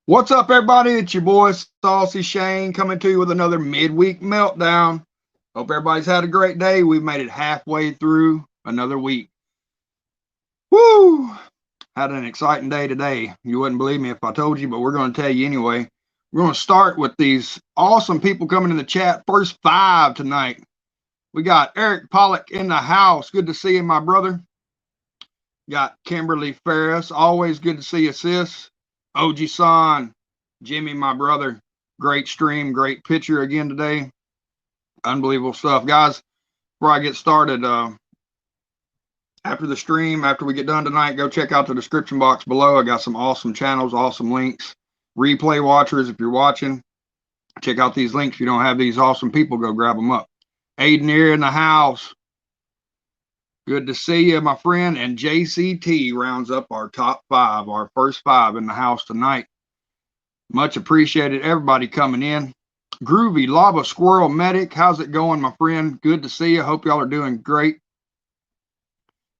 What's up, everybody? It's your boy Saucy Shane coming to you with another midweek meltdown. Hope everybody's had a great day. We've made it halfway through another week. Woo! Had an exciting day today. You wouldn't believe me if I told you, but we're going to tell you anyway. We're going to start with these awesome people coming in the chat. First five tonight. We got Eric Pollock in the house. Good to see you, my brother. Got Kimberly Ferris. Always good to see you, sis. OG San, Jimmy, my brother. Great stream, great picture again today. Unbelievable stuff. Guys, before I get started, after the stream, after we get done tonight, go check out the description box below. I got some awesome channels, awesome links. Replay watchers, if you're watching, check out these links. If you don't have these awesome people, go grab them up. Aiden here in the house. Good to see you, my friend. And JCT rounds up our top five, our first five in the house tonight. Much appreciated. Everybody coming in. Groovy Lava Squirrel Medic. How's it going, my friend? Good to see you. Hope y'all are doing great.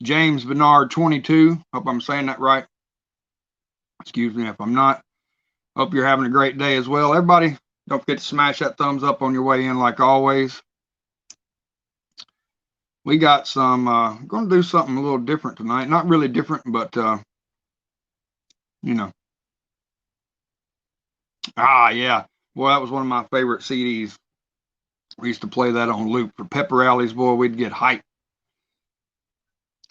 James Bernard 22. Hope I'm saying that right. Excuse me if I'm not. Hope you're having a great day as well. Everybody, don't forget to smash that thumbs up on your way in like always. We got some, going to do something a little different tonight. Not really different, but, you know. Yeah. Boy, that was one of my favorite CDs. We used to play that on loop for pep rallies. Boy, we'd get hyped.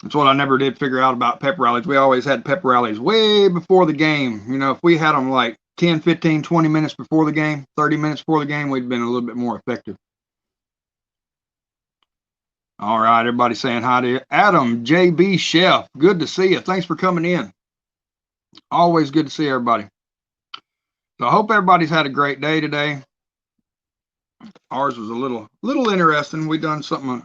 That's what I never did figure out about pep rallies. We always had pep rallies way before the game. You know, if we had them like 10, 15, 20 minutes before the game, 30 minutes before the game, we'd been a little bit more effective. All right, everybody saying hi to you. Adam, JB Chef, good to see you. Thanks for coming in. Always good to see everybody. So I hope everybody's had a great day today. Ours was a little interesting. We done something.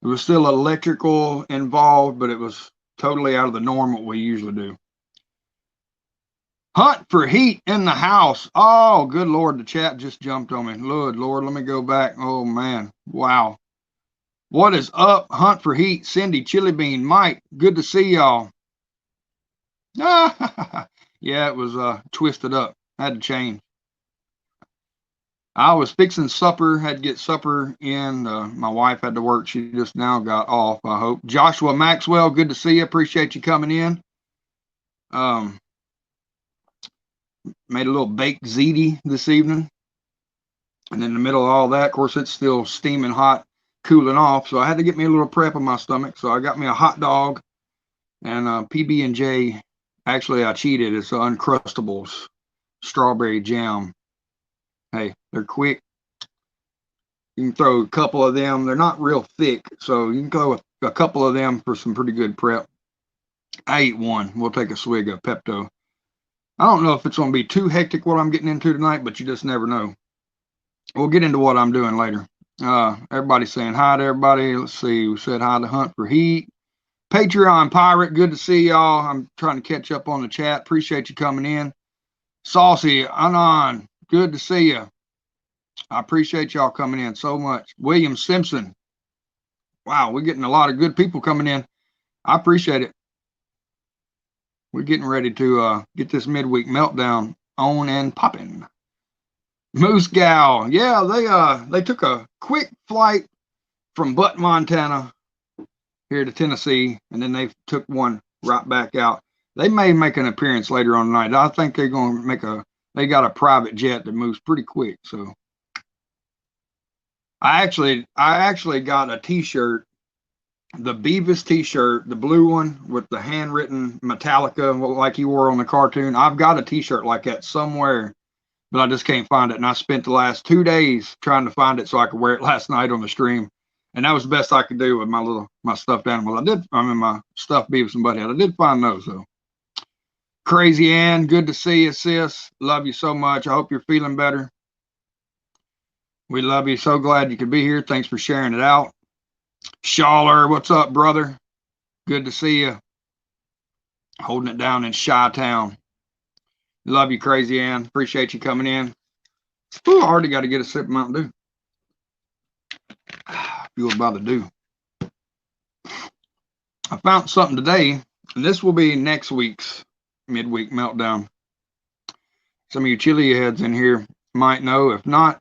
It was still electrical involved, but it was totally out of the norm what we usually do. Hunt for Heat in the house. Oh, good Lord, the chat just jumped on me. Lord, let me go back. Oh, man. Wow. What is up? Hunt for Heat, Cindy, Chili Bean, Mike. Good to see y'all. Yeah, it was twisted up. Had to change. I was fixing supper, had to get supper in. My wife had to work. She just now got off, I hope. Joshua Maxwell, good to see you. Appreciate you coming in. Made a little baked ziti this evening. And in the middle of all that, of course, it's still steaming hot, cooling off. So I had to get me a little prep in my stomach. So I got me a hot dog and PB&J. Actually, I cheated. It's Uncrustables strawberry jam. Hey, they're quick. You can throw a couple of them. They're not real thick, so you can go with a couple of them for some pretty good prep. I ate one. We'll take a swig of Pepto. I don't know if it's going to be too hectic what I'm getting into tonight, but you just never know. We'll get into what I'm doing later. Everybody's saying hi to everybody. Let's see. We said hi to Hunt for Heat. Patreon Pirate, good to see y'all. I'm trying to catch up on the chat. Appreciate you coming in. Saucy, Anon, good to see you. I appreciate y'all coming in so much. William Simpson. Wow, we're getting a lot of good people coming in. I appreciate it. We're getting ready to get this midweek meltdown on and popping. Moose Gal. Yeah, they took a quick flight from Butte, Montana here to Tennessee, and then they took one right back out. They may make an appearance later on tonight. I think they're going to they got a private jet that moves pretty quick. So I actually got a t-shirt, the Beavis t-shirt, the blue one with the handwritten Metallica like he wore on the cartoon. I've got a t-shirt like that somewhere, but I just can't find it. And I spent the last 2 days trying to find it so I could wear it last night on the stream. And that was the best I could do with my stuffed animal. My stuffed Beavis and Butthead. I did find those though. Crazy Ann, good to see you, sis. Love you so much. I hope you're feeling better. We love you. So glad you could be here. Thanks for sharing it out. Schaller, what's up, brother? Good to see you. Holding it down in Chi-Town. Love you, Crazy Ann. Appreciate you coming in. Ooh, I already got to get a sip of Mountain Dew. Fueled by the dew. I found something today, and this will be next week's midweek meltdown. Some of you chili heads in here might know. If not,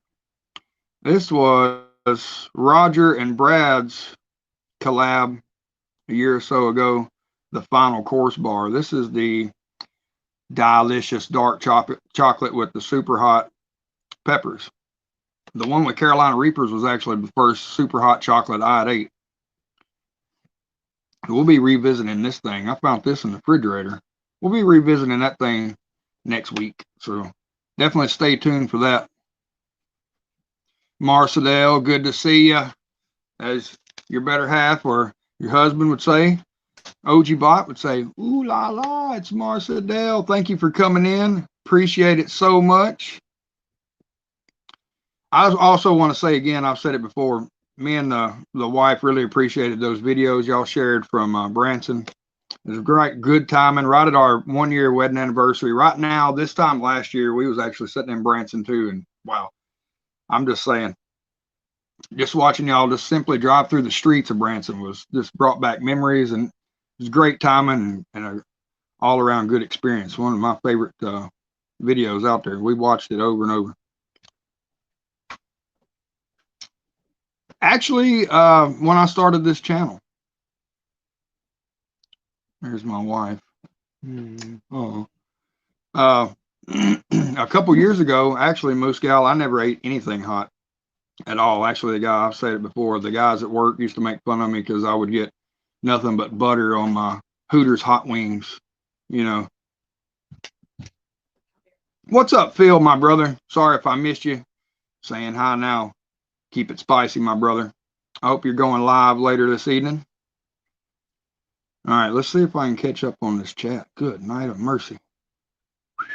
this was Roger and Brad's collab a year or so ago, the final course bar. This is the delicious dark chocolate with the super hot peppers. The one with Carolina Reapers was actually the first super hot chocolate I had ate. We'll be revisiting this thing. I found this in the refrigerator. We'll be revisiting that thing next week. So definitely stay tuned for that. Marcel, good to see you. As your better half or your husband would say, OG Bot would say, ooh la la, it's Marcel. Thank you for coming in. Appreciate it so much. I also want to say again, I've said it before, me and the wife really appreciated those videos y'all shared from Branson. It was great, good timing, right at our 1 year wedding anniversary. Right now, this time last year, we was actually sitting in Branson too, and wow, I'm just saying, just watching y'all just simply drive through the streets of Branson was just brought back memories, and it was great timing and a all around good experience. One of my favorite videos out there. We watched it over and over. Actually, when I started this channel, there's my wife. A couple years ago, actually, Moose Gal, I never ate anything hot at all. Actually, the guy, I've said it before, the guys at work used to make fun of me because I would get nothing but butter on my Hooters hot wings, you know. What's up, Phil, my brother? Sorry if I missed you. Saying hi now. Keep it spicy, my brother. I hope you're going live later this evening. All right, let's see if I can catch up on this chat. Good night of mercy. If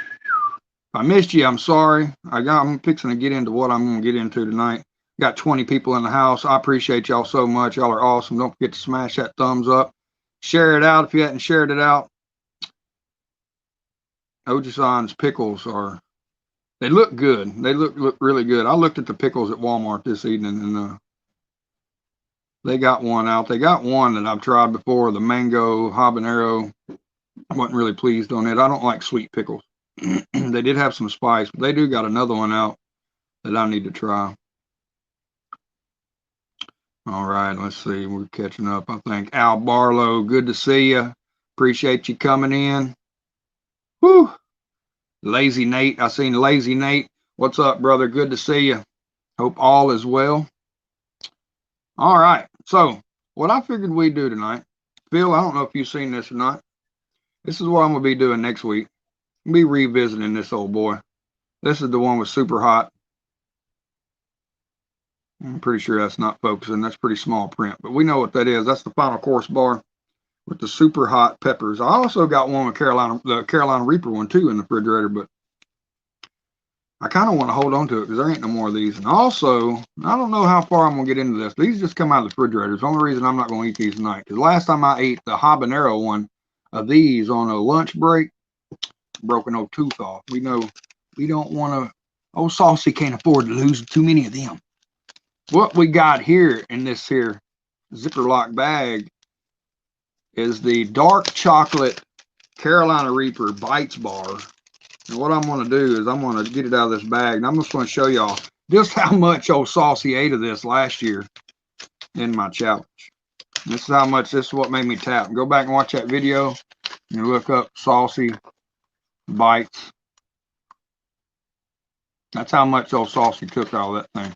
I missed you, I'm sorry. I'm fixing to get into what I'm going to get into tonight. Got 20 people in the house. I appreciate y'all so much. Y'all are awesome. Don't forget to smash that thumbs up. Share it out if you hadn't shared it out. Ojisan's pickles they look good. They look really good. I looked at the pickles at Walmart this evening, and they got one out. They got one that I've tried before, the mango habanero. I wasn't really pleased on it. I don't like sweet pickles. They did have some spice, but they do got another one out that I need to try. All right, let's see. We're catching up, I think. Al Barlow, good to see you. Appreciate you coming in. Whew. Lazy Nate, I seen Lazy Nate. What's up, brother? Good to see you. Hope all is well. All right, so what I figured we'd do tonight, Phil, I don't know if you've seen this or not. This is what I'm going to be doing next week. I'll be revisiting this old boy. This is the one with super hot. I'm pretty sure that's not focusing. That's pretty small print, but we know what that is. That's the final course bar with the super hot peppers. I also got one with the Carolina Reaper one too in the refrigerator, but I kind of want to hold on to it because there ain't no more of these. And also, I don't know how far I'm going to get into this. These just come out of the refrigerator. It's the only reason I'm not going to eat these tonight. Because last time I ate the habanero one of these on a lunch break, broke an old tooth off. We know we don't want to, old Saucy can't afford to lose too many of them. What we got here in this here zipper lock bag is the dark chocolate Carolina Reaper Bites bar. And what I'm going to do is I'm going to get it out of this bag, and I'm just going to show y'all just how much old Saucy ate of this last year in my challenge. This is how much, this is what made me tap. Go back and watch that video and look up Saucy Bites. That's how much old Saucy took out of that thing.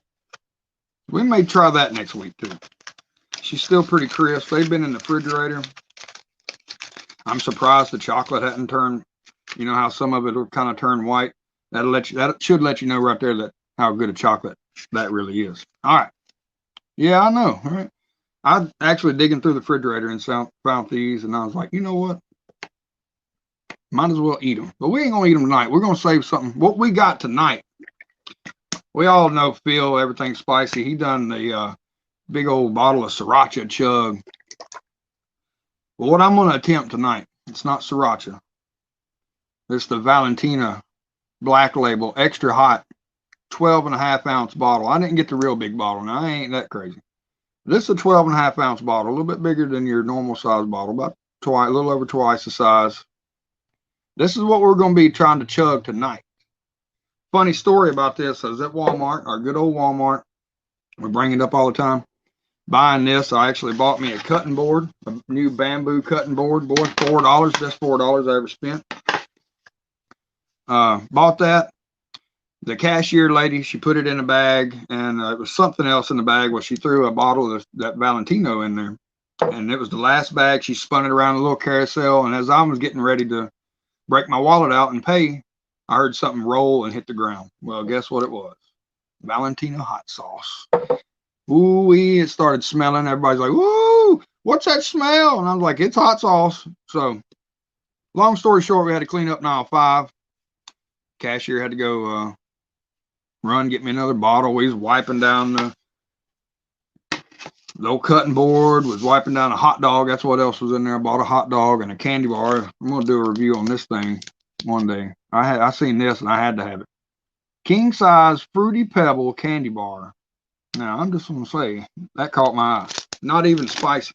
We may try that next week too. She's still pretty crisp. They've been in the refrigerator. I'm surprised the chocolate hadn't turned, you know how some of it will kind of turn white. That should let you know right there that how good a chocolate that really is. All right. Yeah, I know. All right. I actually digging through the refrigerator and found these, and I was like, you know what? Might as well eat them. But we ain't gonna eat them tonight. We're gonna save something. What we got tonight. We all know Phil, everything's spicy. He done the big old bottle of sriracha chug. Well, what I'm going to attempt tonight, it's not sriracha. It's the Valentina Black Label Extra Hot 12.5-ounce bottle. I didn't get the real big bottle. Now, I ain't that crazy. This is a 12.5-ounce bottle, a little bit bigger than your normal size bottle, about twice, a little over twice the size. This is what we're going to be trying to chug tonight. funny story about this. I was at Walmart, our good old Walmart. We bring it up all the time. Buying this, I actually bought me a cutting board, a new bamboo cutting board. Boy, $4, best $4 I ever spent. Bought that. The cashier lady, she put it in a bag, and it was something else in the bag. Well, she threw a bottle of that Valentino in there, and it was the last bag. She spun it around a little carousel, and as I was getting ready to break my wallet out and pay, I heard something roll and hit the ground. Well, guess what it was? Valentino hot sauce. Ooh, it started smelling. Everybody's like, "Woo, what's that smell?" And I was like, "It's hot sauce." So, long story short, we had to clean up aisle 5. Cashier had to go run, get me another bottle. We was wiping down the old cutting board, was wiping down a hot dog. That's what else was in there. I bought a hot dog and a candy bar. I'm going to do a review on this thing one day. I seen this and I had to have it. King size Fruity Pebble candy bar. Now, I'm just going to say, that caught my eye. Not even spicy.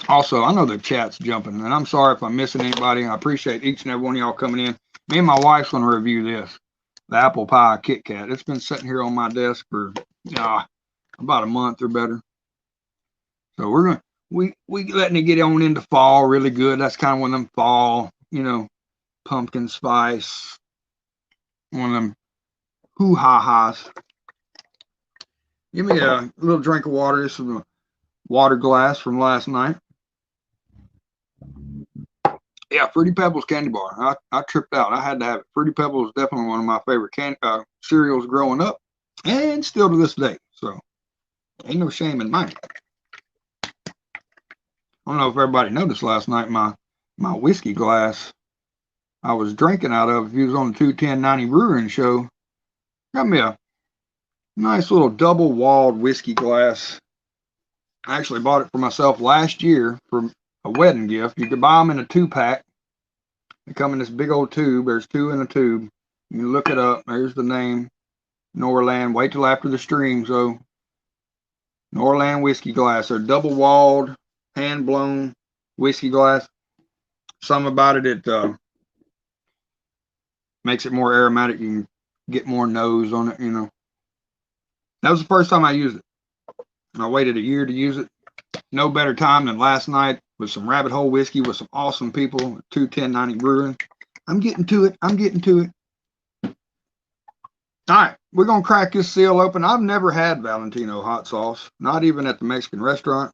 Also, I know the chat's jumping, and I'm sorry if I'm missing anybody. I appreciate each and every one of y'all coming in. Me and my wife's going to review this, the apple pie Kit Kat. It's been sitting here on my desk for about a month or better. So we're going to, we letting it get on into fall really good. That's kind of one of them fall, pumpkin spice, one of them hoo-ha-has. Give me a little drink of water. This is a water glass from last night. Yeah, Fruity Pebbles candy bar. I tripped out. I had to have it. Fruity Pebbles is definitely one of my favorite cereals growing up, and still to this day. So, ain't no shame in mine. I don't know if everybody noticed last night, my whiskey glass I was drinking out of. If you was on the 21090 Brewing Show, got me a nice little double-walled whiskey glass. I actually bought it for myself last year for a wedding gift. You could buy them in a 2-pack. They come in this big old tube. There's 2 in a tube. You can look it up. There's the name. Norland. Wait till after the stream. So, Norland whiskey glass. They're double-walled, hand-blown whiskey glass. Something about it, it makes it more aromatic. You can get more nose on it, That was the first time I used it. I waited a year to use it. No better time than last night with some Rabbit Hole whiskey with some awesome people at 21090 Brewing. I'm getting to it. All right, we're going to crack this seal open. I've never had Valentino hot sauce, not even at the Mexican restaurant.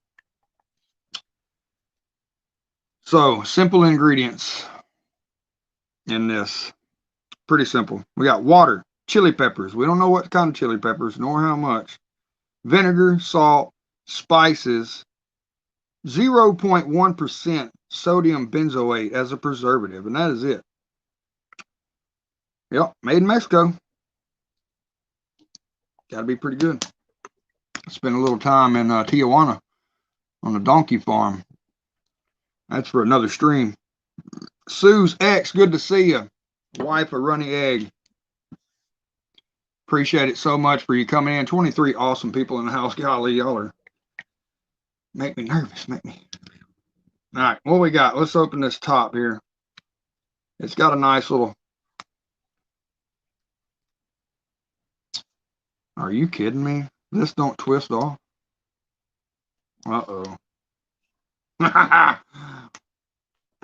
So, simple ingredients in this. Pretty simple. We got water, chili peppers. We don't know what kind of chili peppers, nor how much. Vinegar, salt, spices, 0.1% sodium benzoate as a preservative, and that is it. Yep, made in Mexico. Got to be pretty good. I spent a little time in Tijuana on a donkey farm. That's for another stream. Sue's X, good to see you. Wife of Runny Egg. Appreciate it so much for you coming in. 23 awesome people in the house. Golly, y'all are make me nervous. All right, what we got? Let's open this top here. It's got a nice little. Are you kidding me? This don't twist off. Uh-oh.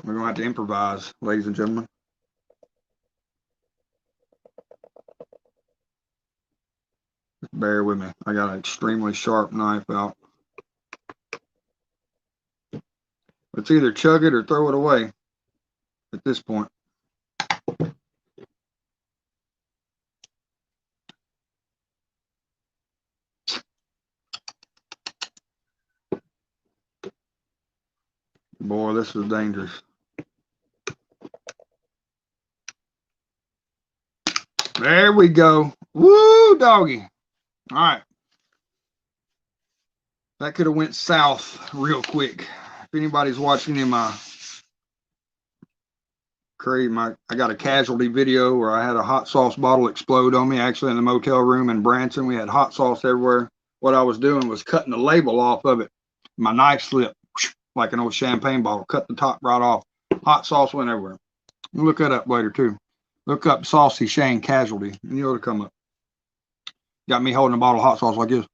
We're going to have to improvise, ladies and gentlemen. Bear with me. I got an extremely sharp knife out. Let's either chug it or throw it away at this point. Boy, this is dangerous. There we go. Woo, doggy. All right. That could have went south real quick. If anybody's watching in my I got a casualty video where I had a hot sauce bottle explode on me, actually in the motel room in Branson. We had hot sauce everywhere. What I was doing was cutting the label off of it. My knife slipped like an old champagne bottle, cut the top right off. Hot sauce went everywhere. Look that up later too. Look up Saucy Shane Casualty, and you'll come up. Got me holding a bottle of hot sauce like this.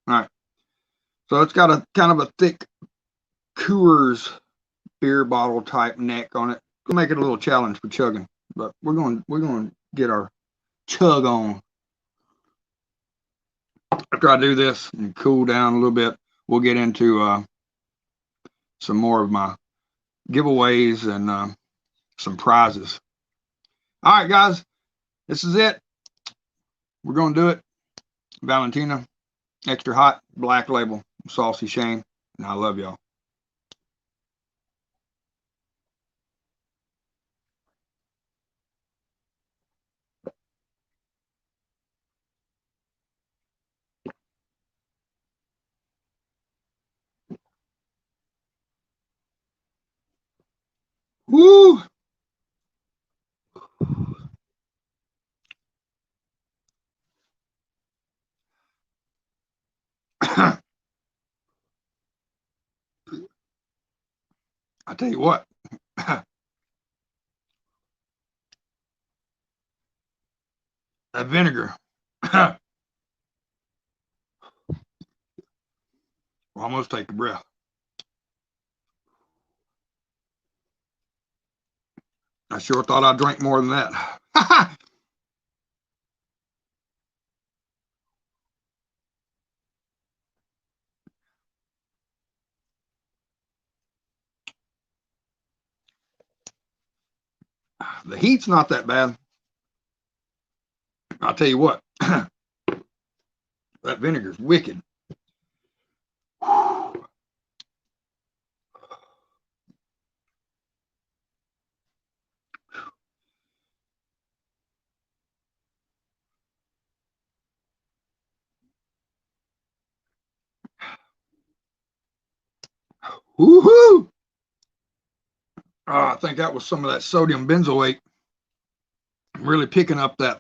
All right. So it's got a kind of a thick Coors beer bottle type neck on it. We'll make it a little challenge for chugging, but we're going to get our chug on. After I do this and cool down a little bit, we'll get into some more of my giveaways and some prizes. All right, guys, this is it. We're going to do it. Valentina, extra hot, black label, Saucy Shane, and I love y'all. Woo! I tell you what. That vinegar. Almost take a breath. I sure thought I'd drink more than that. The heat's not that bad. I'll tell you what. That vinegar's wicked. Woohoo! I think that was some of that sodium benzoate. Really picking up that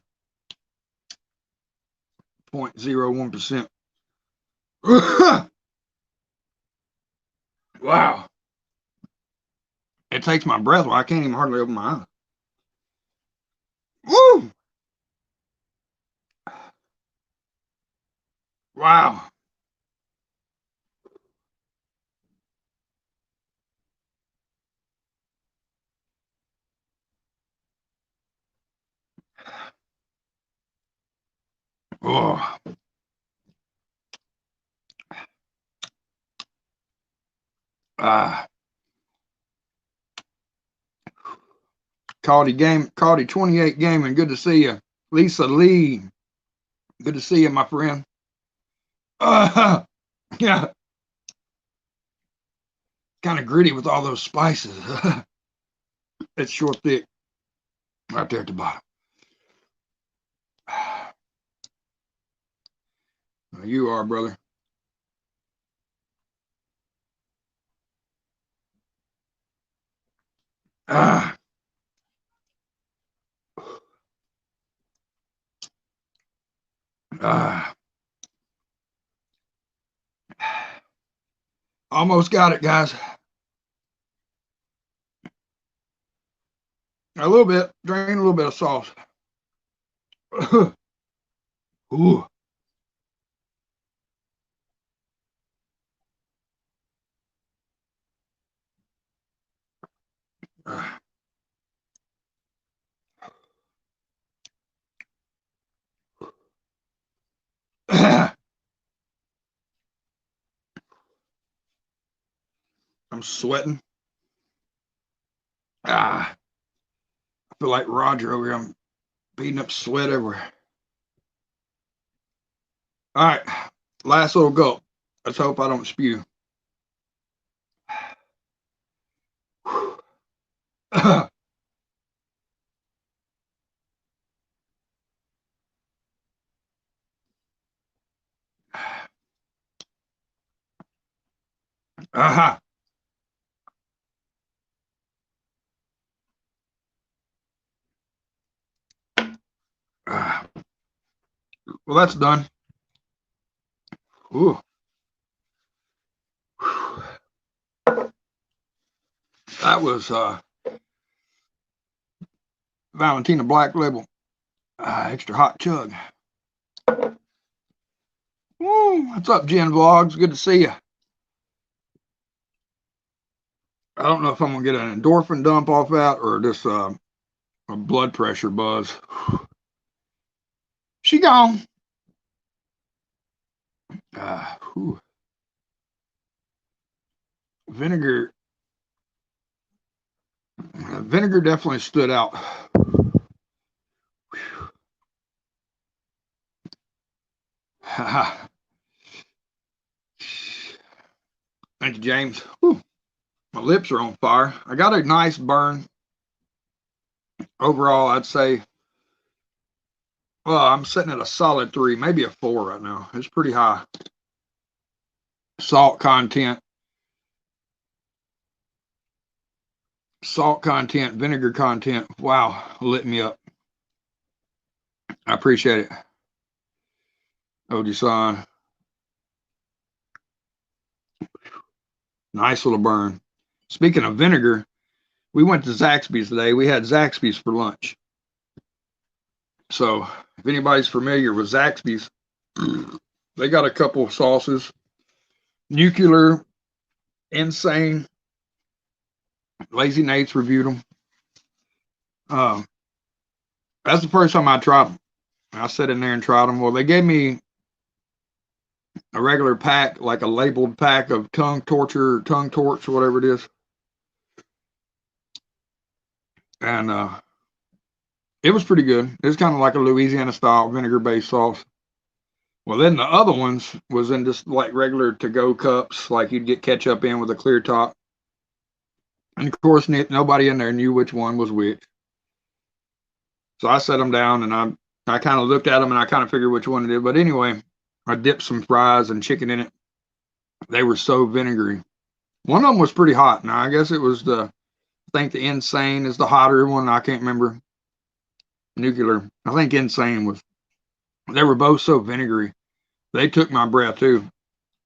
0.01%. Wow. It takes my breath away. I can't even hardly open my eyes. Woo! Wow. Oh. Cardi 28 Gaming, good to see you. Lisa Lee, good to see you, my friend. Yeah, kind of gritty with all those spices. It's sure thick, right there at the bottom. You are, brother. Almost got it, guys. A little bit. Drain a little bit of sauce. Ooh. I'm sweating. I feel like Roger over here. I'm beating up sweat everywhere. All right, last little gulp. Let's hope I don't spew. Well, that's done. Ooh. That was Valentina Black Label extra hot chug. What's up, Jen Vlogs? Good to see you. I don't know if I'm gonna get an endorphin dump off that or just a blood pressure buzz. She gone. Vinegar definitely stood out. Thank you, James. Whew. My lips are on fire. I got a nice burn. Overall, I'd say, well, I'm sitting at a solid 3, maybe a 4 right now. It's pretty high. Salt content, vinegar content. Wow, lit me up. I appreciate it. Oji-san. Nice little burn. Speaking of vinegar, we went to Zaxby's today. We had Zaxby's for lunch. So if anybody's familiar with Zaxby's, they got a couple of sauces. Nuclear, Insane, Lazy Nate's reviewed them. That's the first time I tried them. I sat in there and tried them. Well, they gave me a regular pack, like a labeled pack of tongue torch, whatever it is. And it was pretty good. It's kind of like a Louisiana style vinegar-based sauce. Well, then the other ones was in just like regular to-go cups, like you'd get ketchup in with a clear top. And of course, nobody in there knew which one was which. So I set them down and I kind of looked at them and I kind of figured which one it is. But anyway, I dipped some fries and chicken in it. They were so vinegary. One of them was pretty hot. Now, I guess it was I think the Insane is the hotter one. I can't remember. Nuclear. I think Insane was. They were both so vinegary. They took my breath too.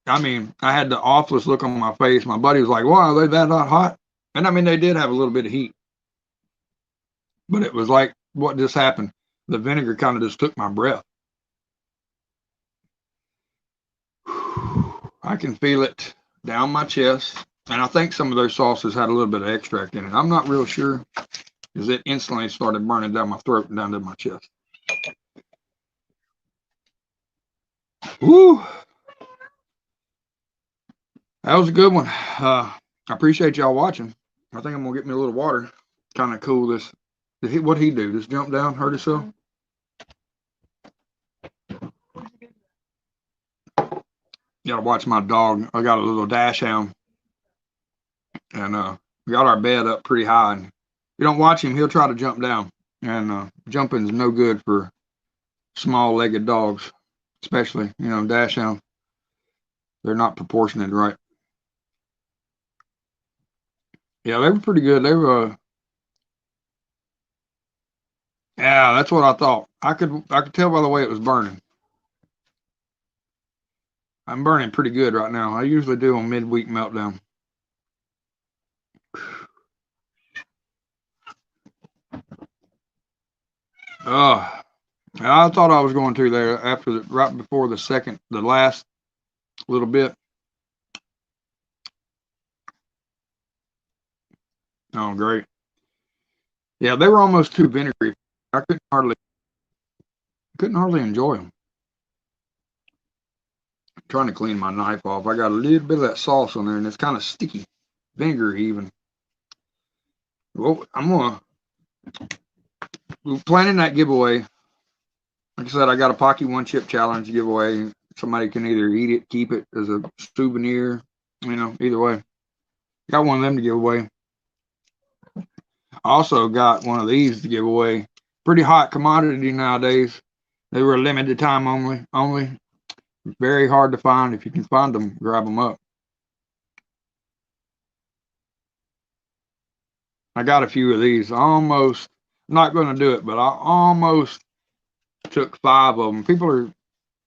I mean, I had the awfulest look on my face. My buddy was like, wow, are they that hot? And I mean, they did have a little bit of heat. But it was like, what just happened? The vinegar kind of just took my breath. I can feel it down my chest. And I think some of those sauces had a little bit of extract in it. I'm not real sure, because it instantly started burning down my throat and down to my chest. Woo! That was a good one. I appreciate y'all watching. I think I'm going to get me a little water. Kind of cool this. What'd he do? Just jump down, hurt himself? You gotta watch my dog. I got a little dachshund. And we got our bed up pretty high. And if you don't watch him, he'll try to jump down. And jumping's no good for small-legged dogs, especially, dachshund. They're not proportionate right. Yeah, they were pretty good. They were yeah, that's what I thought. I could tell by the way it was burning. I'm burning pretty good right now. I usually do on midweek meltdown. I thought I was going to there after right before the last little bit. Oh, great. Yeah, they were almost too vinegary. I couldn't hardly enjoy them. I'm trying to clean my knife off. I got a little bit of that sauce on there, and it's kind of sticky, vinegary even. Well, we're planning that giveaway. Like I said, I got a Pocky One Chip Challenge giveaway. Somebody can either eat it, keep it as a souvenir, either way. Got one of them to give away. I also got one of these to give away. Pretty hot commodity nowadays. They were a limited time only. Very hard to find. If you can find them, grab them up. I got a few of these. I'm not going to do it, but I almost took 5 of them.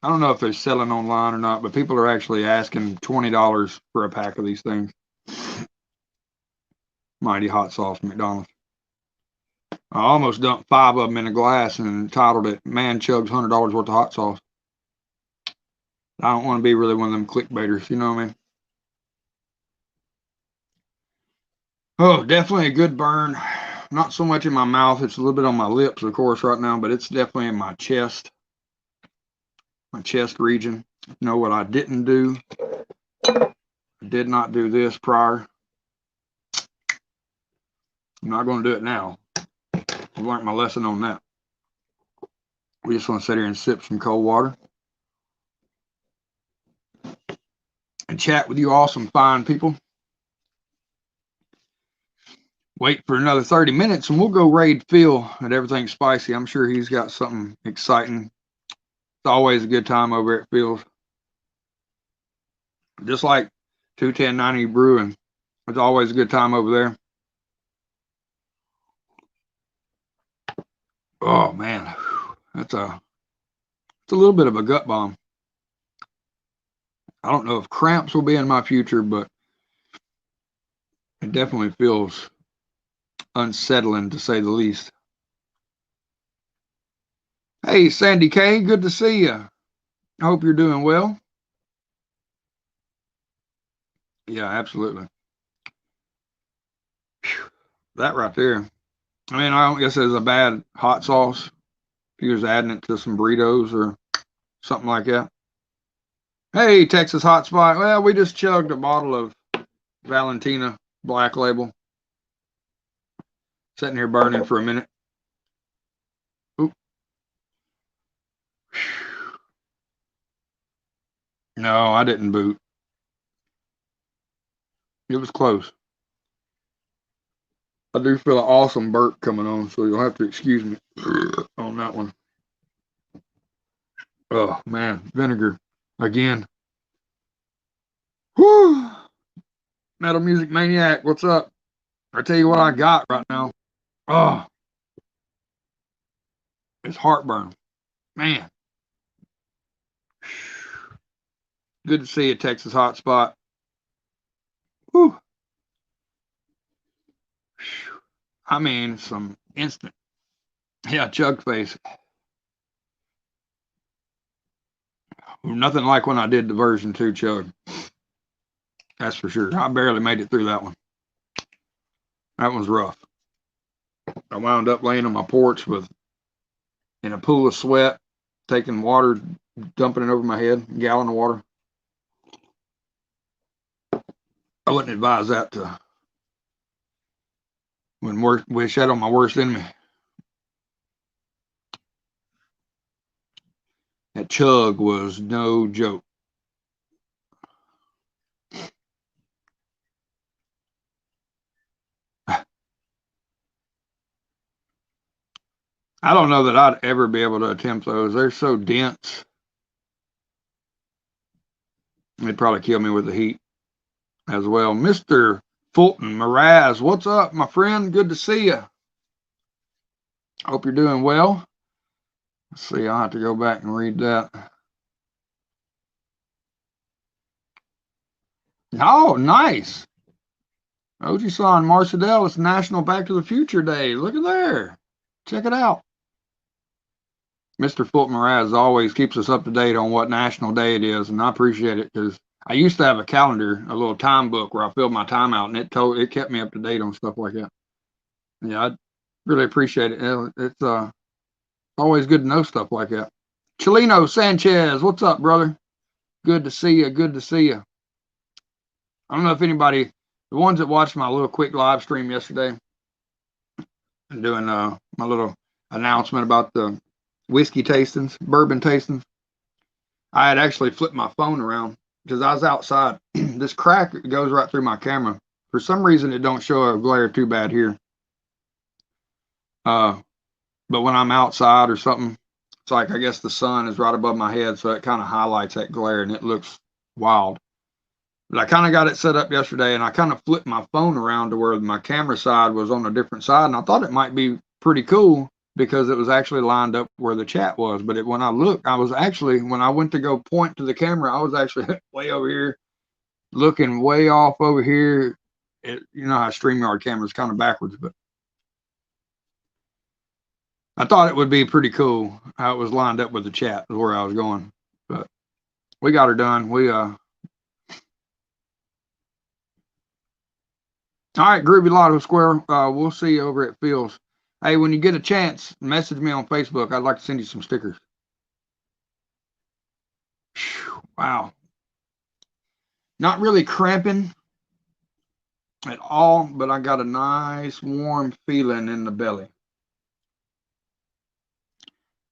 I don't know if they're selling online or not, but people are actually asking $20 for a pack of these things. Mighty hot sauce, McDonald's. I almost dumped 5 of them in a glass and titled it, "Man Chugs $100 worth of hot sauce." I don't want to be really one of them clickbaiters, you know what I mean? Oh, definitely a good burn. Not so much in my mouth. It's a little bit on my lips, of course, right now, but it's definitely in my chest region. You know what I didn't do? I did not do this prior. I'm not going to do it now. I learned my lesson on that. We just want to sit here and sip some cold water and chat with you awesome, fine people. Wait for another 30 minutes and we'll go raid Phil at Everything Spicy. I'm sure he's got something exciting. It's always a good time over at Phil's. Just like 21090 Brewing. It's always a good time over there. Oh man, it's a little bit of a gut bomb. I don't know if cramps will be in my future, but it definitely feels unsettling to say the least. Hey, Sandy K, good to see you. I hope you're doing well. Yeah, absolutely. Whew. That right there. I mean, I don't guess it's a bad hot sauce. If you're just adding it to some burritos or something like that. Hey, Texas Hot Spot. Well, we just chugged a bottle of Valentina Black Label. Sitting here burning for a minute. Oop. No, I didn't boot. It was close. I do feel an awesome burp coming on, so you'll have to excuse me on that one. Oh, man. Vinegar. Again. Whew. Metal Music Maniac, what's up? I tell you what I got right now. Oh, it's heartburn. Man. Good to see you, Texas Hot Spot. Whew. I mean, some instant. Yeah, chug face. Nothing like when I did the version 2 chug. That's for sure. I barely made it through that one. That was rough. I wound up laying on my porch in a pool of sweat, taking water, dumping it over my head, a gallon of water. I wouldn't advise that to wish that on my worst enemy. That chug was no joke. I don't know that I'd ever be able to attempt those. They're so dense. They'd probably kill me with the heat as well. Mr. Fulton Mraz, what's up, my friend? Good to see you. Hope you're doing well. Let's see, I'll have to go back and read that. Oh, nice. Oji-san Marcedel, it's National Back to the Future Day. Look at there. Check it out. Mr. Fulton Mraz always keeps us up to date on what national day it is, and I appreciate it because I used to have a calendar, a little time book where I filled my time out, and it kept me up to date on stuff like that. Yeah, I really appreciate it. It's always good to know stuff like that. Chelino Sanchez, what's up, brother? Good to see you. Good to see you. I don't know if anybody, the ones that watched my little quick live stream yesterday, doing my little announcement about the whiskey tastings, bourbon tastings. I had actually flipped my phone around because I was outside. This crack goes right through my camera. For some reason, it don't show a glare too bad here. But when I'm outside or something, it's like I guess the sun is right above my head, so it kind of highlights that glare, and it looks wild. But I kind of got it set up yesterday, and I kind of flipped my phone around to where my camera side was on a different side, and I thought it might be pretty cool because it was actually lined up where the chat was. But when I looked, I was actually, when I went to go point to the camera, I was actually way over here, looking way off over here. You know how StreamYard camera is kind of backwards, but I thought it would be pretty cool how it was lined up with the chat, is where I was going. But we got her done. All right, Groovy Lotto Square. We'll see you over at Phil's. Hey, when you get a chance, message me on Facebook. I'd like to send you some stickers. Whew, wow. Not really cramping at all, but I got a nice warm feeling in the belly.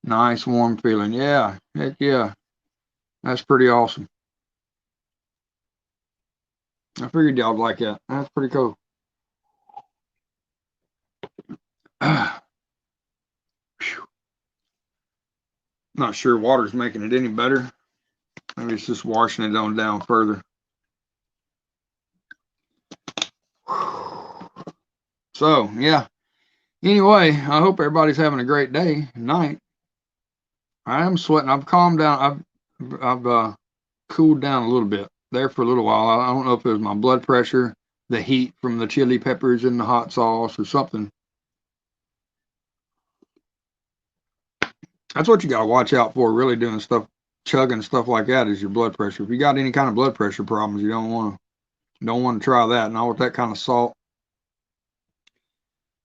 Nice warm feeling. Yeah, heck yeah. That's pretty awesome. I figured y'all would like that. That's pretty cool. Not sure water's making it any better. Maybe it's just washing it on down further. So, yeah. Anyway, I hope everybody's having a great day, night. I am sweating. I've calmed down. I've cooled down a little bit there for a little while. I don't know if it was my blood pressure, the heat from the chili peppers in the hot sauce, or something. That's what you got to watch out for, really doing stuff, chugging stuff like that, is your blood pressure. If you got any kind of blood pressure problems, you don't want to try that. Not with that kind of salt.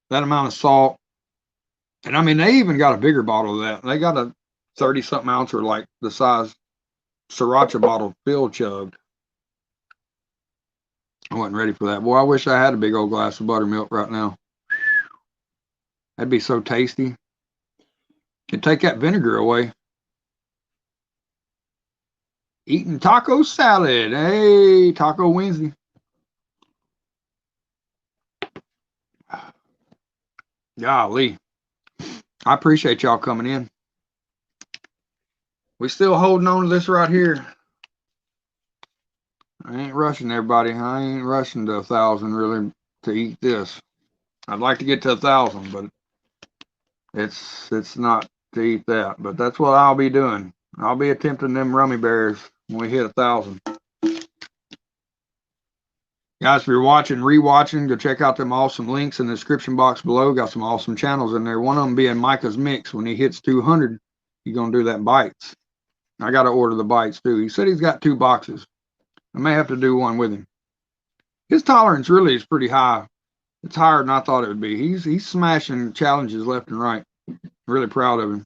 That amount of salt. And I mean, they even got a bigger bottle of that. They got a 30-something ounce, or like the size sriracha bottle Phil chugged. I wasn't ready for that. Boy, I wish I had a big old glass of buttermilk right now. That'd be so tasty. Could take that vinegar away. Eating taco salad. Hey, Taco Wednesday. Golly. I appreciate y'all coming in. We still holding on to this right here. I ain't rushing, everybody. I ain't rushing to 1,000 really to eat this. I'd like to get to 1,000, but it's not to eat that. But that's what I'll be doing. I'll be attempting them rummy bears when we hit 1,000. Guys, if you're watching, rewatching, go check out them awesome links in the description box below. Got some awesome channels in there. One of them being Micah's Mix. When he hits 200, he's going to do that bites. I got to order the bites too. He said he's got 2 boxes. I may have to do one with him. His tolerance really is pretty high. It's higher than I thought it would be. He's smashing challenges left and right. Really proud of him.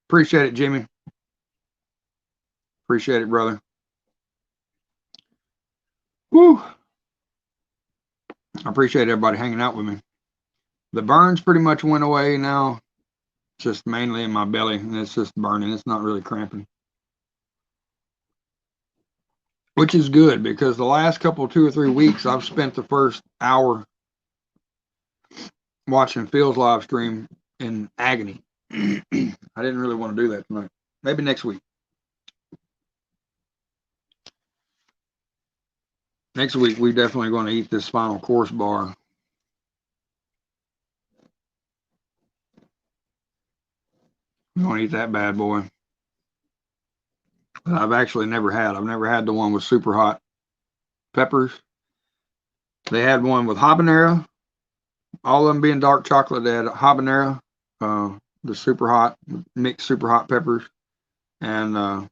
Appreciate it, Jimmy. Appreciate it, brother. Woo. I appreciate everybody hanging out with me. The burns pretty much went away now. Just mainly in my belly, and it's just burning. It's not really cramping. Which is good, because the last couple, 2 or 3 weeks, I've spent the first hour watching Phil's live stream in agony. I didn't really want to do that tonight. Maybe next week. Next week, we definitely going to eat this Final Course bar. We're going to eat that bad boy. That I've actually never had. I've never had the one with super hot peppers. They had one with habanero. All of them being dark chocolate. They had habanero, the super hot, mixed super hot peppers, and a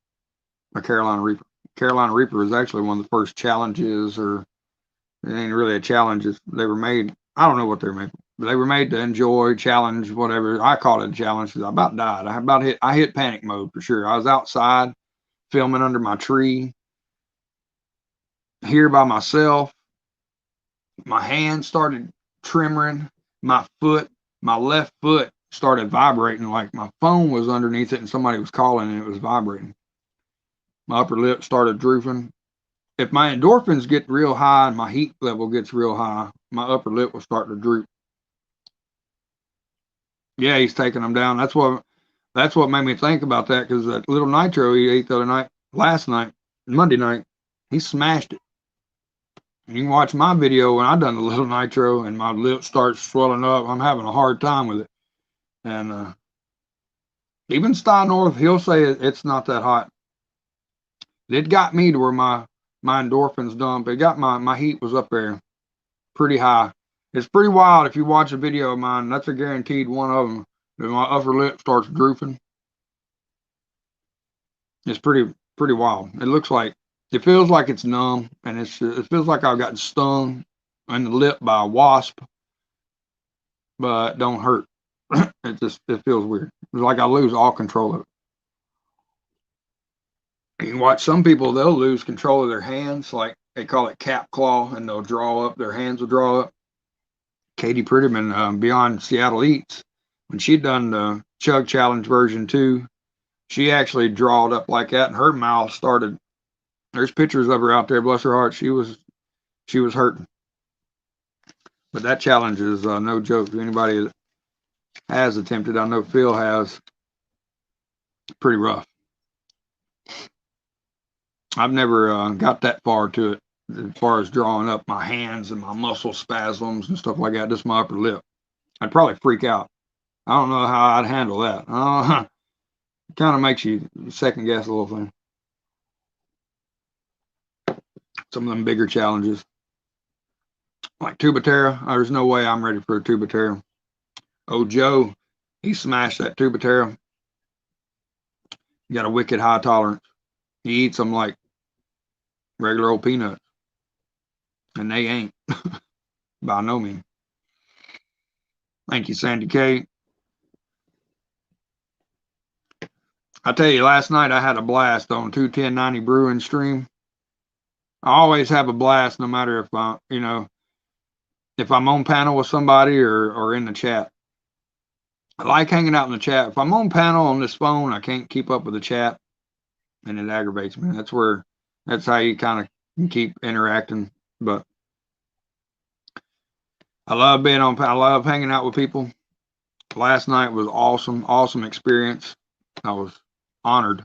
Carolina Reaper. Carolina Reaper is actually one of the first challenges, or it ain't really a challenge. They were made, I don't know what they were made, but they were made to enjoy, challenge, whatever. I call it a challenge because I about died. I hit panic mode for sure. I was outside filming under my tree, here by myself. My hand started trembling. My left foot started vibrating, like my phone was underneath it and somebody was calling and it was vibrating. My upper lip started drooping. If my endorphins get real high and my heat level gets real high, my upper lip will start to droop. Yeah, he's taking them down. That's what made me think about that, because that little nitro he ate the other night, Monday night, he smashed it. And you can watch my video when I done the little nitro and my lip starts swelling up. I'm having a hard time with it. And even Sty North, he'll say it's not that hot. It got me to where my endorphins dump. It got my heat was up there pretty high. It's pretty wild. If you watch a video of mine, that's a guaranteed one of them. Then my upper lip starts drooping. It's pretty wild. It feels like it's numb, and it feels like I've gotten stung in the lip by a wasp, but don't hurt. It feels weird. It's like I lose all control of it. You can watch some people, they'll lose control of their hands, like they call it cap claw, and they'll draw up, their hands will draw up. Katie Prettyman, Beyond Seattle Eats, when she'd done the Chug Challenge version 2, she actually drawed up like that, and her mouth started. There's pictures of her out there, bless her heart. She was hurting. But that challenge is no joke. Anybody that has attempted, I know Phil has, pretty rough. I've never got that far to it, as far as drawing up my hands and my muscle spasms and stuff like that, just my upper lip. I'd probably freak out. I don't know how I'd handle that. It kind of makes you second guess a little thing. Some of them bigger challenges. Like Tubatera, there's no way I'm ready for a Tubatera. Oh, Joe, he smashed that Tubatera. He got a wicked high tolerance. He eats them like regular old peanuts. And they ain't. By no means. Thank you, Sandy K. I tell you, last night I had a blast on 21090 Brewing Stream. I always have a blast, no matter if if I'm on panel with somebody or in the chat. I like hanging out in the chat. If I'm on panel on this phone, I can't keep up with the chat, and it aggravates me. That's how you kind of keep interacting. But I love being on. I love hanging out with people. Last night was awesome experience. I was honored.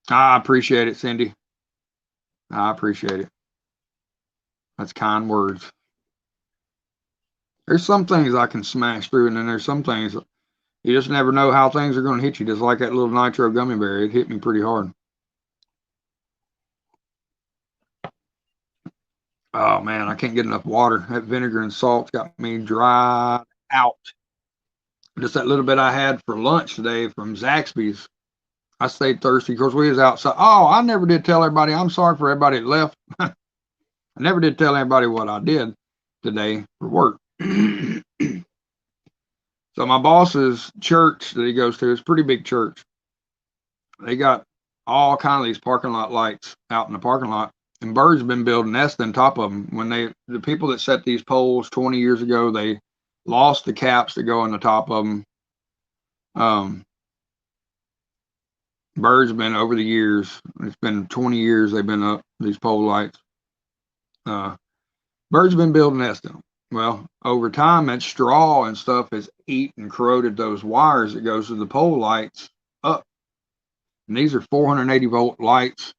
I appreciate it, Cindy. I appreciate it. That's kind words. There's some things I can smash through, and then there's some things you just never know how things are going to hit you. Just like that little nitro gummy bear, it hit me pretty hard. Oh man, I can't get enough water. That vinegar and salt's got me dry out. Just that little bit I had for lunch today from Zaxby's. I stayed thirsty because we was outside. Oh, I never did tell everybody. I'm sorry for everybody that left. I never did tell anybody what I did today for work. So my boss's church that he goes to is a pretty big church. They got all kind of these parking lot lights out in the parking lot, and birds have been building nests on top of them. When the people that set these poles 20 years ago, they lost the caps that go on the top of them. Birds have been over the years. It's been 20 years they've been up, these pole lights. Birds have been building nests in them. Well, over time, that straw and stuff has eaten and corroded those wires that goes to the pole lights up. And these are 480 volt lights.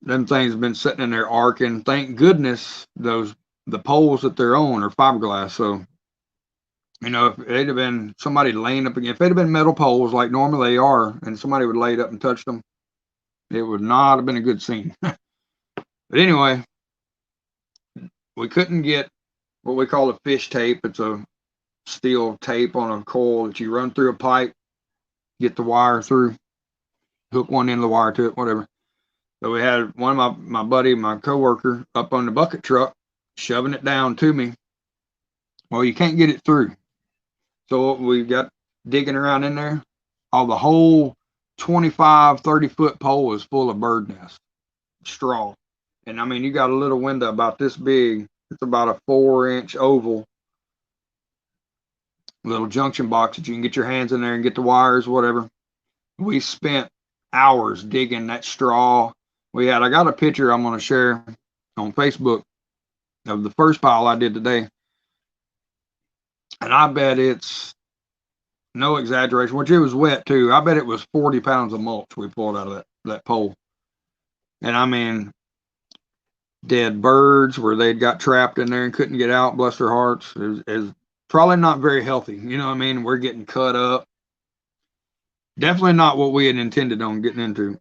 Them things have been sitting in there arcing. Thank goodness the poles that they're on are fiberglass. So, if they'd have been somebody laying up again, if they'd have been metal poles like normally they are, and somebody would lay it up and touch them, it would not have been a good scene. But anyway, we couldn't get what we call a fish tape. It's a steel tape on a coil that you run through a pipe, get the wire through, hook one end of the wire to it, whatever. So we had one of my buddy, my coworker, up on the bucket truck, shoving it down to me. Well, you can't get it through. So we got digging around in there. The whole 25, 30-foot pole is full of bird nest straw. And I mean, you got a little window about this big. It's about a 4-inch oval little junction box that you can get your hands in there and get the wires, whatever. We spent hours digging that straw. I got a picture I'm going to share on Facebook of the first pile I did today. And I bet it's no exaggeration, which it was wet too. I bet it was 40 pounds of mulch we pulled out of that pole. And I mean, dead birds where they'd got trapped in there and couldn't get out, bless their hearts. It was probably not very healthy. You know what I mean? We're getting cut up. Definitely not what we had intended on getting into.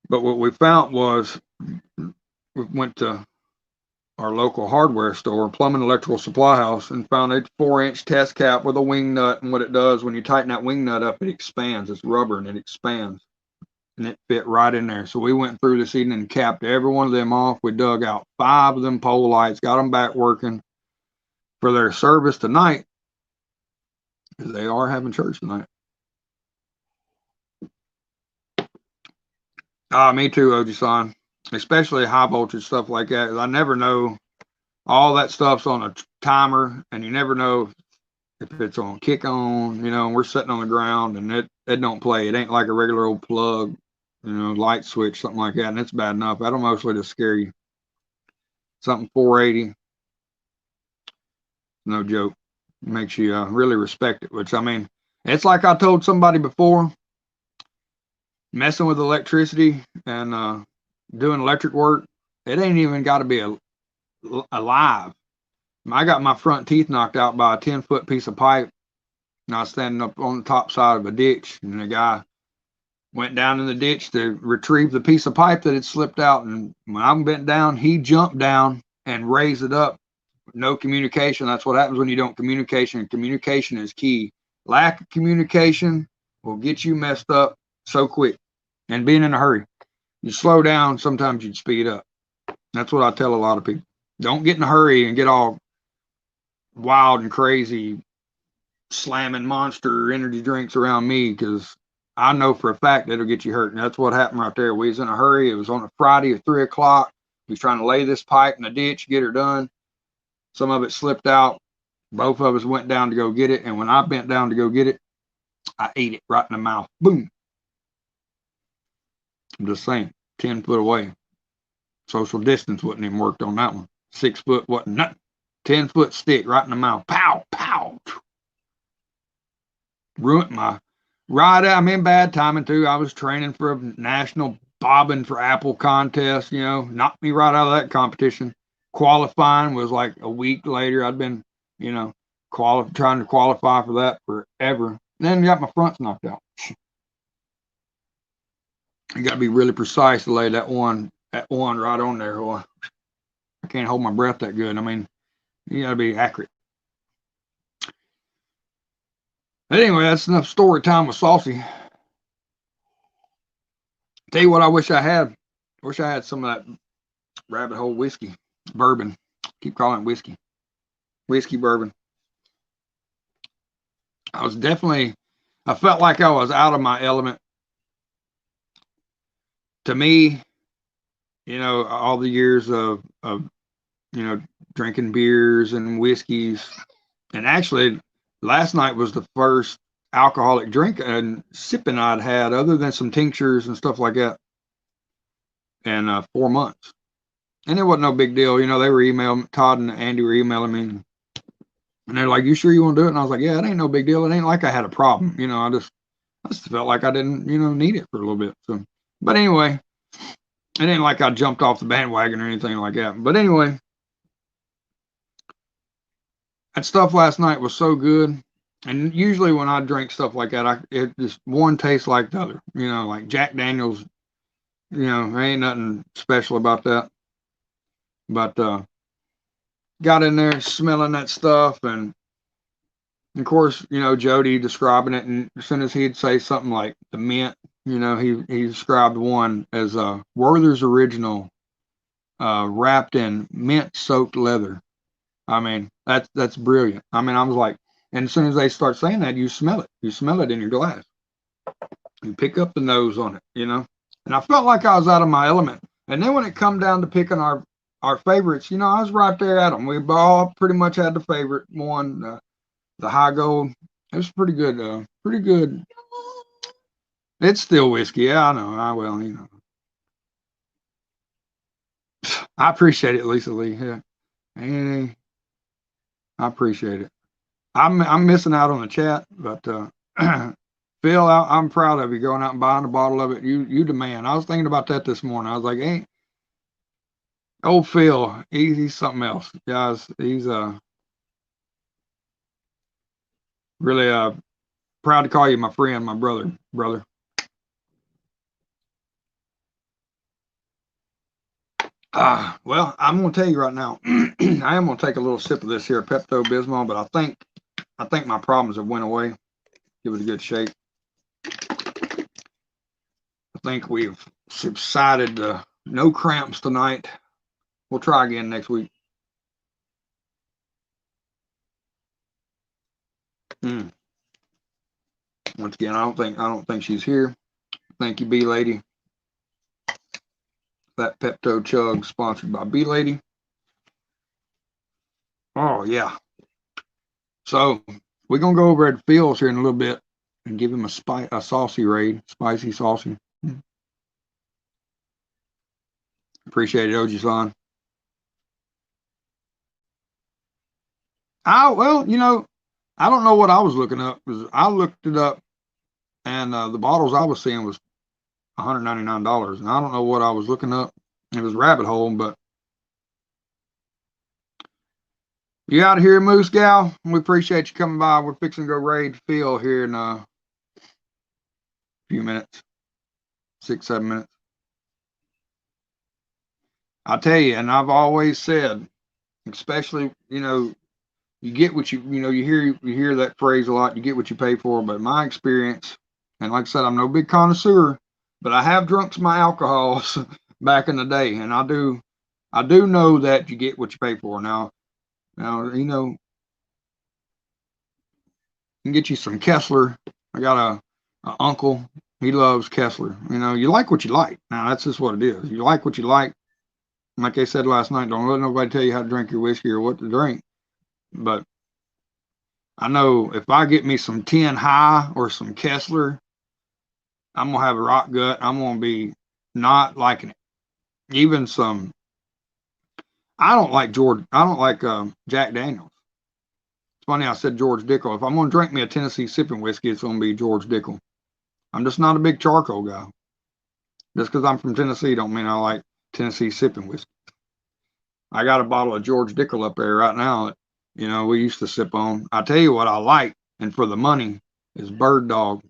But what we found was we went to our local hardware store, plumbing electrical supply house, and found a 4-inch test cap with a wing nut. And what it does when you tighten that wing nut up, it expands. It's rubber and it expands. And it fit right in there. So we went through this evening and capped every one of them off. We dug out 5 of them pole lights, got them back working for their service tonight, because they are having church tonight. Me too, Oji-san. Especially high voltage stuff like that. I never know. All that stuff's on a timer, and you never know if it's on kick on. You know, we're sitting on the ground, and it don't play. It ain't like a regular old plug, you know, light switch, something like that, and it's bad enough. That'll mostly just scare you. Something 480, no joke. Makes you really respect it. Which, I mean, it's like I told somebody before, messing with electricity and doing electric work, it ain't even got to be alive. I got my front teeth knocked out by a 10-foot piece of pipe, and I was standing up on the top side of a ditch, and the guy went down in the ditch to retrieve the piece of pipe that had slipped out. And when I bent down, he jumped down and raised it up. No communication. That's what happens when you don't communication. Communication is key. Lack of communication will get you messed up so quick. And being in a hurry, you slow down, sometimes you'd speed up. That's what I tell a lot of people. Don't get in a hurry and get all wild and crazy slamming Monster energy drinks around me, because I know for a fact that'll get you hurt. And that's what happened right there. We was in a hurry. It was on a Friday at 3 o'clock. We was trying to lay this pipe in the ditch, get her done. Some of it slipped out. Both of us went down to go get it. And when I bent down to go get it, I ate it right in the mouth. Boom. I'm just saying, 10 foot away. Social distance wouldn't even worked on that one. 6 foot wasn't nothing. 10-foot stick right in the mouth. Pow, pow. Ruined my ride. I'm in bad timing too. I was training for a national bobbing for apple contest, you know, knocked me right out of that competition. Qualifying was like a week later. I'd been, you know, trying to qualify for that forever. And then got my fronts knocked out. You got to be really precise to lay that one right on there. Or I can't hold my breath that good. I mean, you got to be accurate. But anyway, that's enough story time with Saucy. Tell you what, I wish I had. I wish I had some of that rabbit hole whiskey, bourbon. Keep calling it whiskey. Whiskey bourbon. I felt like I was out of my element. To me, you know, all the years of you know, drinking beers and whiskeys, and actually last night was the first alcoholic drink and sipping I'd had, other than some tinctures and stuff like that, in 4 months. And it wasn't no big deal. You know, they were emailing, Todd and Andy were emailing me, and they're like, "You sure you want to do it?" And I was like, "Yeah, it ain't no big deal. It ain't like I had a problem. You know, I just felt like I didn't, you know, need it for a little bit." So, but anyway, it ain't like I jumped off the bandwagon or anything like that. But anyway, that stuff last night was so good. And usually when I drink stuff like that, it just one tastes like the other. You know, like Jack Daniels, you know, there ain't nothing special about that. But got in there smelling that stuff, and of course, you know, Jody describing it, and as soon as he'd say something like the mint, you know, he described one as Werther's Original, wrapped in mint soaked leather. I mean, that's brilliant. I mean, I was like, and as soon as they start saying that, you smell it. You smell it in your glass. You pick up the nose on it, you know. And I felt like I was out of my element. And then when it come down to picking our favorites, you know, I was right there at them. We all pretty much had the favorite one, the high gold. It was pretty good. Pretty good. It's still whiskey. Yeah, I know. Well, you know. I appreciate it, Lisa Lee. Yeah. Hey, I appreciate it. I'm missing out on the chat, but Phil, I'm proud of you going out and buying a bottle of it. You the man. I was thinking about that this morning. I was like, hey, old Phil, he's something else, guys. He's really proud to call you my friend, my brother. Well, I'm gonna tell you right now, I am gonna take a little sip of this here Pepto-Bismol, but I think my problems have went away. Give it a good shake. I think we've subsided. No cramps tonight. We'll try again next week. Mm. Once again, I don't think she's here. Thank you, B Lady. That Pepto Chug sponsored by B Lady. Oh yeah. So we're gonna go over at Phil's here in a little bit and give him a saucy raid, spicy saucy. Appreciate it, Oji-san. Well, I don't know what I was looking up because I looked it up, and the bottles I was seeing was $199, and I don't know what I was looking up. It was rabbit hole, but you out of here, Moose Gal? We appreciate you coming by. We're fixing to go raid Phil here in a few minutes, 6, 7 minutes. I tell you, and I've always said, especially you get what you hear that phrase a lot. You get what you pay for. But my experience, and like I said, I'm no big connoisseur, but I have drunk some alcohols back in the day, and I do know that you get what you pay for. Now you can get you some Kessler. I got a uncle. He loves Kessler. You like what you like. Now that's just what it is. You like what you like. Like I said last night, don't let nobody tell you how to drink your whiskey or what to drink. But I know if I get me some 10 High or some Kessler, I'm gonna have a rock gut. I'm gonna be not liking it. Even some. I don't like Jack Daniels. It's funny I said George Dickel. If I'm gonna drink me a Tennessee sipping whiskey, it's gonna be George Dickel. I'm just not a big charcoal guy. Just because I'm from Tennessee don't mean I like Tennessee sipping whiskey. I got a bottle of George Dickel up there right now that we used to sip on. I tell you what I like, and for the money, is Bird Dog.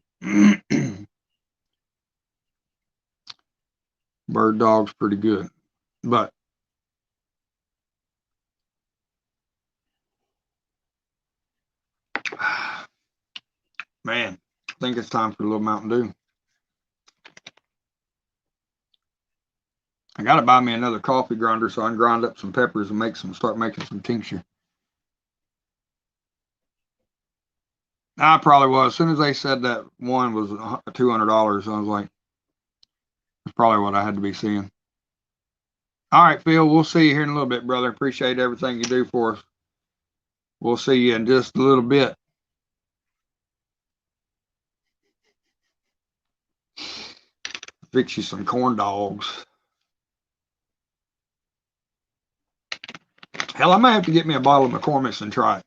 Bird Dog's pretty good, but man, I think it's time for a little Mountain Dew. I gotta buy me another coffee grinder so I can grind up some peppers and start making some tincture. I probably was. As soon as they said that one was $200, I was like, that's probably what I had to be seeing. All right, Phil, we'll see you here in a little bit, brother. Appreciate everything you do for us. We'll see you in just a little bit. Fix you some corn dogs. Hell, I might have to get me a bottle of McCormick's and try it.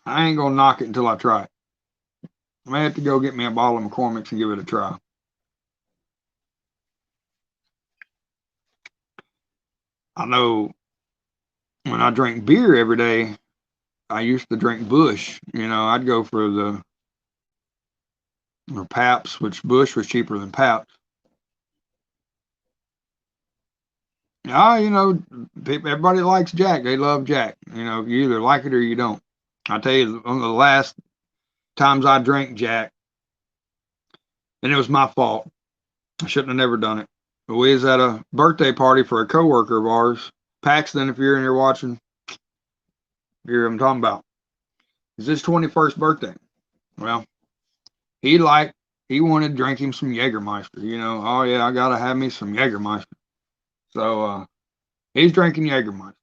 I ain't gonna knock it until I try it. I may have to go get me a bottle of McCormick's and give it a try. I know when I drink beer every day, I used to drink Busch. I'd go for the Pabst, which Busch was cheaper than Pabst. Everybody likes Jack. They love Jack. You either like it or you don't. I tell you, one of the last times I drank Jack, and it was my fault. I shouldn't have never done it. But we was at a birthday party for a coworker of ours. Paxton, if you're in here watching, you hear what I'm talking about. It's his 21st birthday. Well, he wanted to drink him some Jägermeister. Oh yeah, I gotta have me some Jägermeister. So he's drinking Jägermeister.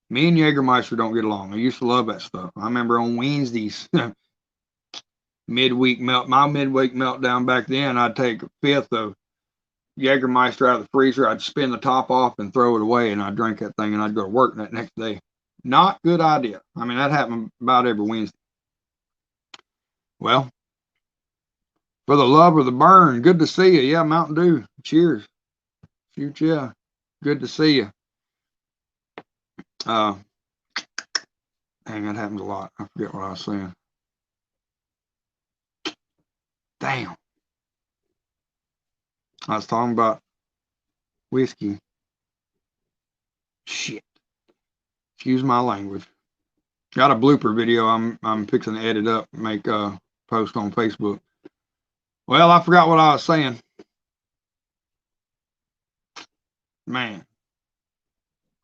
Me and Jägermeister don't get along. I used to love that stuff. I remember on Wednesdays, my midweek meltdown back then, I'd take a fifth of Jägermeister out of the freezer. I'd spin the top off and throw it away, and I'd drink that thing, and I'd go to work that next day. Not good idea. I mean, that happened about every Wednesday. Well, for the love of the burn, good to see you. Yeah, Mountain Dew. Cheers. Shoot, yeah. Good to see you. Dang, that happens a lot. I forget what I was saying. Damn. I was talking about whiskey. Excuse my language. Got a blooper video I'm fixing to edit up, make a post on Facebook. Well, I forgot what I was saying. Man,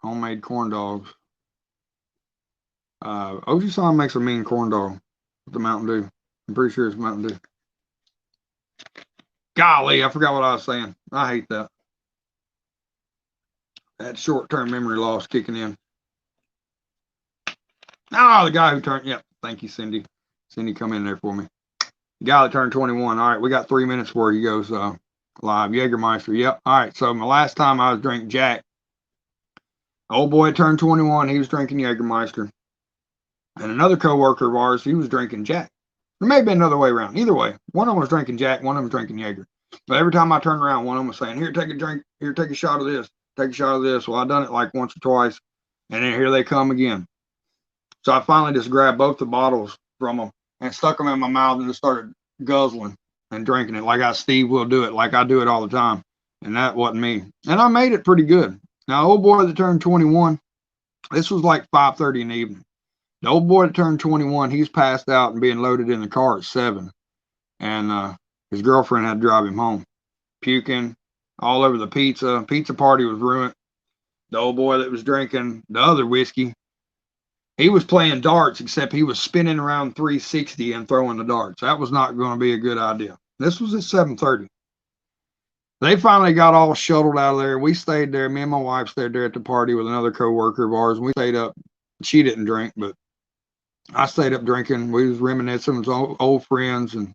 homemade corn dogs. OG Son makes a mean corn dog with the Mountain Dew. I'm pretty sure it's Mountain Dew. Golly, I forgot what I was saying. I hate that. That short-term memory loss kicking in. Oh, the guy who turned, yeah, thank you, Cindy. Cindy, come in there for me. The guy that turned 21. All right, we got 3 minutes before he goes live. Jägermeister, yep. All right, so my last time I was drinking Jack. Old boy turned 21. He was drinking Jägermeister. And another coworker of ours, he was drinking Jack. There may have been another way around. Either way, one of them was drinking Jack, one of them was drinking Jaeger. But every time I turned around, one of them was saying, here, take a drink. Here, take a shot of this. Take a shot of this. Well, I done it like once or twice. And then here they come again. So I finally just grabbed both the bottles from them and stuck them in my mouth and just started guzzling and drinking it like Steve will do it, like I do it all the time. And that wasn't me. And I made it pretty good. Now, old boy that turned 21, this was like 5:30 in the evening. The old boy that turned 21, he's passed out and being loaded in the car at 7. And his girlfriend had to drive him home, puking all over the pizza. Pizza party was ruined. The old boy that was drinking the other whiskey, he was playing darts, except he was spinning around 360 and throwing the darts. That was not going to be a good idea. This was at 7:30. They finally got all shuttled out of there. We stayed there. Me and my wife stayed there at the party with another coworker of ours. And we stayed up. She didn't drink, but I stayed up drinking. We was reminiscing with old friends and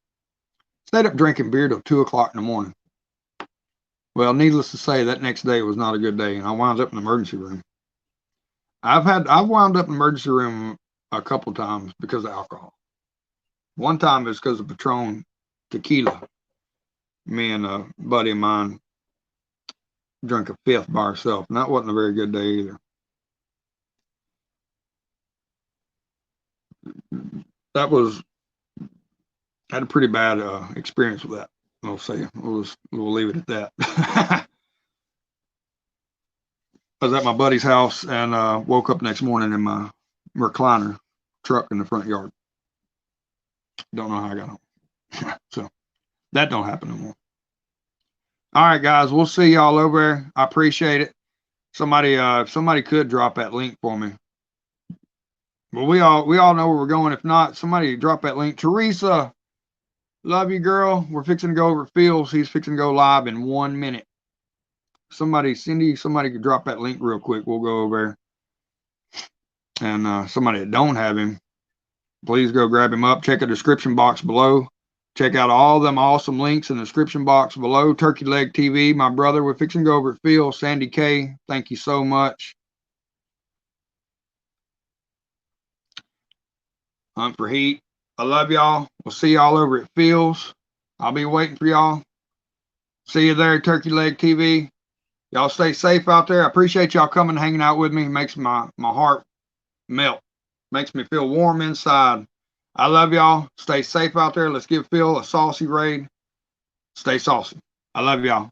stayed up drinking beer till 2 o'clock in the morning. Well, needless to say, that next day was not a good day, and I wound up in the emergency room. I've wound up in the emergency room a couple times because of alcohol. One time it was because of Patron tequila. Me and a buddy of mine drank a fifth by ourselves, and that wasn't a very good day either. I had a pretty bad experience with that. I'll say we'll leave it at that. I was at my buddy's house and woke up next morning in my recliner truck in the front yard. Don't know how I got home. So that don't happen no more. All right, guys, we'll see y'all over there. I appreciate it. Somebody, if somebody could drop that link for me. Well, we all know where we're going. If not, somebody drop that link. Teresa, love you, girl. We're fixing to go over Phil's. He's fixing to go live in 1 minute. Somebody, Cindy, somebody could drop that link real quick. We'll go over there. And somebody that don't have him, please go grab him up. Check the description box below. Check out all them awesome links in the description box below. Turkey Leg TV, my brother. We're fixing to go over at Phil. Sandy K, thank you so much. Hunt for Heat. I love y'all. We'll see y'all over at Phil's. I'll be waiting for y'all. See you there, Turkey Leg TV. Y'all stay safe out there. I appreciate y'all coming and hanging out with me. It makes my heart melt. Makes me feel warm inside. I love y'all. Stay safe out there. Let's give Phil a saucy raid. Stay saucy. I love y'all.